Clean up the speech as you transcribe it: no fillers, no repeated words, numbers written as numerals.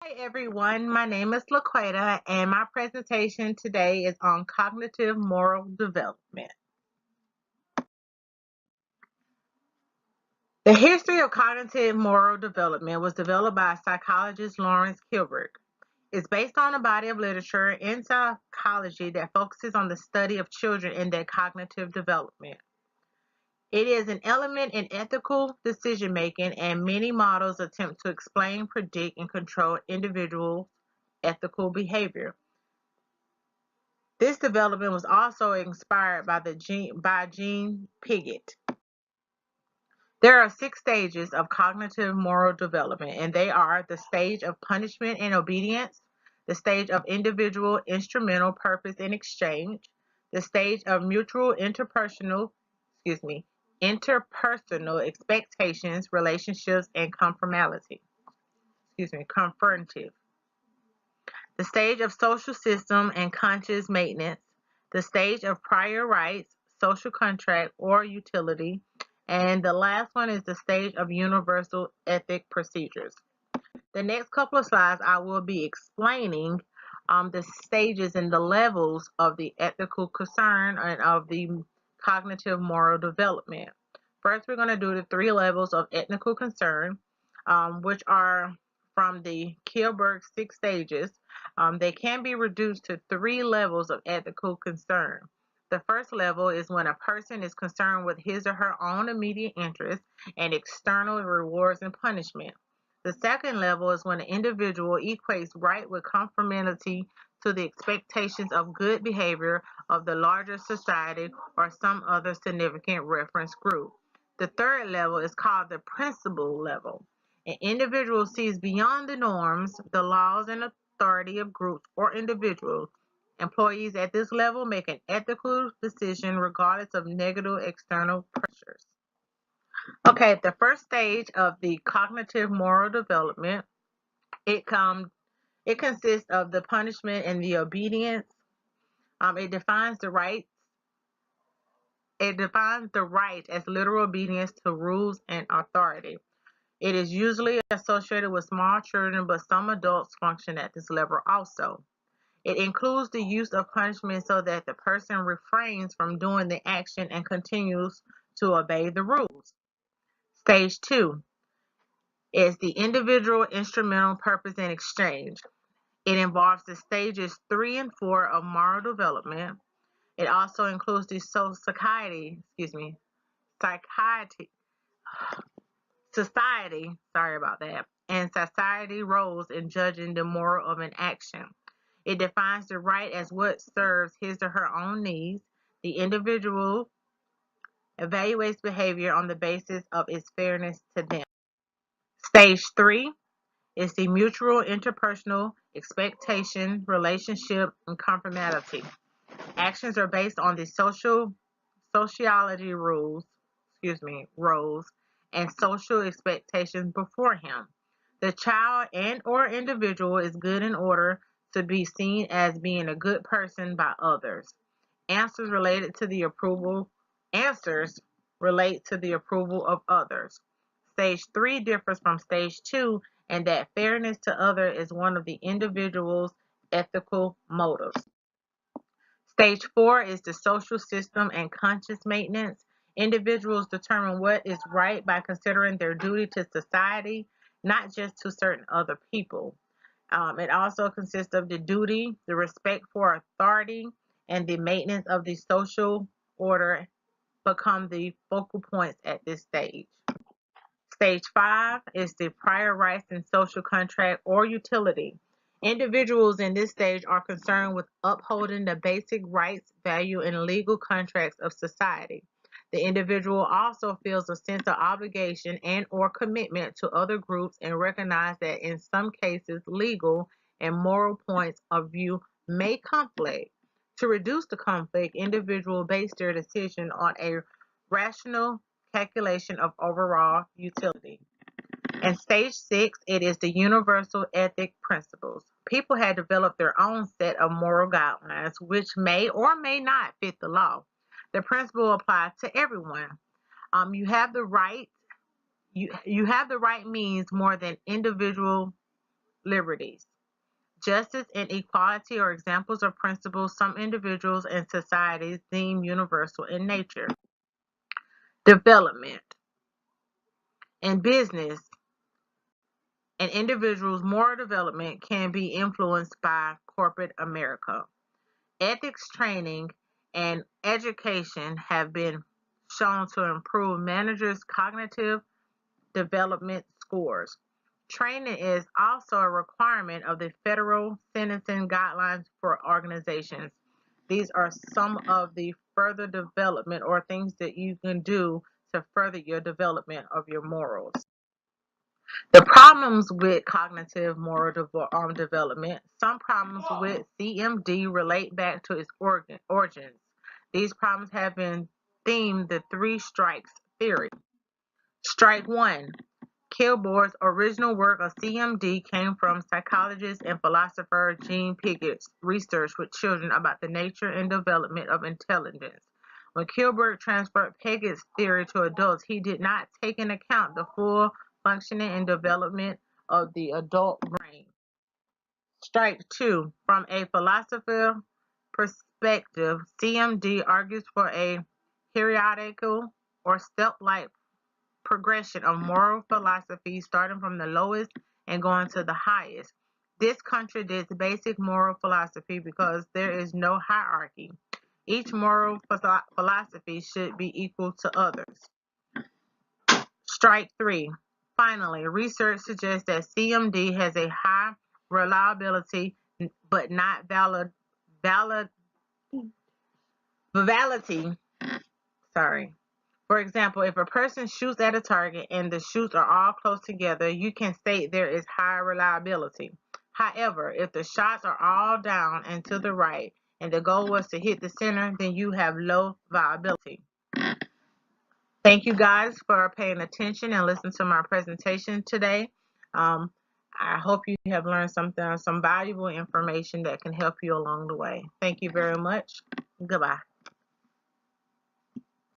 Hi everyone, my name is Laqueta and my presentation today is on cognitive moral development. The history of cognitive moral development was developed by psychologist Lawrence Kilberg. It's based on a body of literature in psychology that focuses on the study of children and their cognitive development. It is an element in ethical decision making, and many models attempt to explain, predict, and control individual ethical behavior. This development was also inspired by Jean Piaget. There are 6 stages of cognitive moral development, and they are the stage of punishment and obedience, the stage of individual instrumental purpose and exchange, the stage of interpersonal expectations, relationships, and confrontative. The stage of social system and conscious maintenance, the stage of prior rights, social contract, or utility, and the last one is the stage of universal ethic procedures. The next couple of slides, I will be explaining the stages and the levels of the ethical concern and of the cognitive moral development. First, we're going to do the 3 levels of ethical concern, which are from the Kilberg 6 stages. They can be reduced to 3 levels of ethical concern. The first level is when a person is concerned with his or her own immediate interests and external rewards and punishment. The second level is when an individual equates right with conformity to the expectations of good behavior of the larger society or some other significant reference group. The third level is called the principle level. An individual sees beyond the norms, the laws, and authority of groups or individuals. Employees at this level make an ethical decision regardless of negative external pressures. Okay, the first stage of the cognitive moral development, it comes it consists of the punishment and the obedience. It defines the right. It defines the right as literal obedience to rules and authority. It is usually associated with small children, but some adults function at this level also. It includes the use of punishment so that the person refrains from doing the action and continues to obey the rules. Stage 2 is the individual instrumental purpose and exchange. It involves the stages 3 and 4 of moral development. It also includes the psychiatry, society, sorry about that, and society roles in judging the moral of an action. It defines the right as what serves his or her own needs. The individual evaluates behavior on the basis of its fairness to them. Stage 3 is the mutual interpersonal expectation, relationship, and conformity. Actions are based on the sociology roles, and social expectations before him. The child and or individual is good in order to be seen as being a good person by others. Answers related to the approval Answers relate to the approval of others. Stage 3 differs from stage 2 in that fairness to others is one of the individual's ethical motives. Stage 4 is the social system and conscious maintenance. Individuals determine what is right by considering their duty to society, not just to certain other people. It also consists of the duty, the respect for authority, and the maintenance of the social order become the focal points at this stage. Stage 5 is the prior rights and social contract or utility. Individuals in this stage are concerned with upholding the basic rights, value, and legal contracts of society. The individual also feels a sense of obligation and or commitment to other groups and recognize that in some cases legal and moral points of view may conflict. To reduce the conflict, individuals base their decision on a rational calculation of overall utility. And stage 6, it is the universal ethic principles. People had developed their own set of moral guidelines, which may or may not fit the law. The principle applies to everyone. You have the right. You have the right means more than individual liberties. Justice and equality are examples of principles some individuals and societies deem universal in nature. Development. In business, an individual's moral development can be influenced by corporate America. Ethics training and education have been shown to improve managers' cognitive development scores. Training is also a requirement of the federal sentencing guidelines for organizations. These are some of the further development or things that you can do to further your development of your morals. The problems with cognitive moral development. Some problems with CMD relate back to its origins. These problems have been themed the three strikes theory. Strike one. Kilgore's original work of CMD came from psychologist and philosopher Jean Pigot's research with children about the nature and development of intelligence. When Kilgore transferred Pigot's theory to adults, he did not take into account the full functioning and development of the adult brain. Strike two. From a philosophical perspective, CMD argues for a hierarchical or step-like progression of moral philosophy starting from the lowest and going to the highest. This contradicts basic moral philosophy because there is no hierarchy. Each moral philosophy should be equal to others. Strike three. Finally, research suggests that CMD has a high reliability but not validity. For example, if a person shoots at a target and the shoots are all close together, you can state there is high reliability. However, if the shots are all down and to the right and the goal was to hit the center, then you have low viability. Thank you guys for paying attention and listening to my presentation today. I hope you have learned some valuable information that can help you along the way. Thank you very much. Goodbye.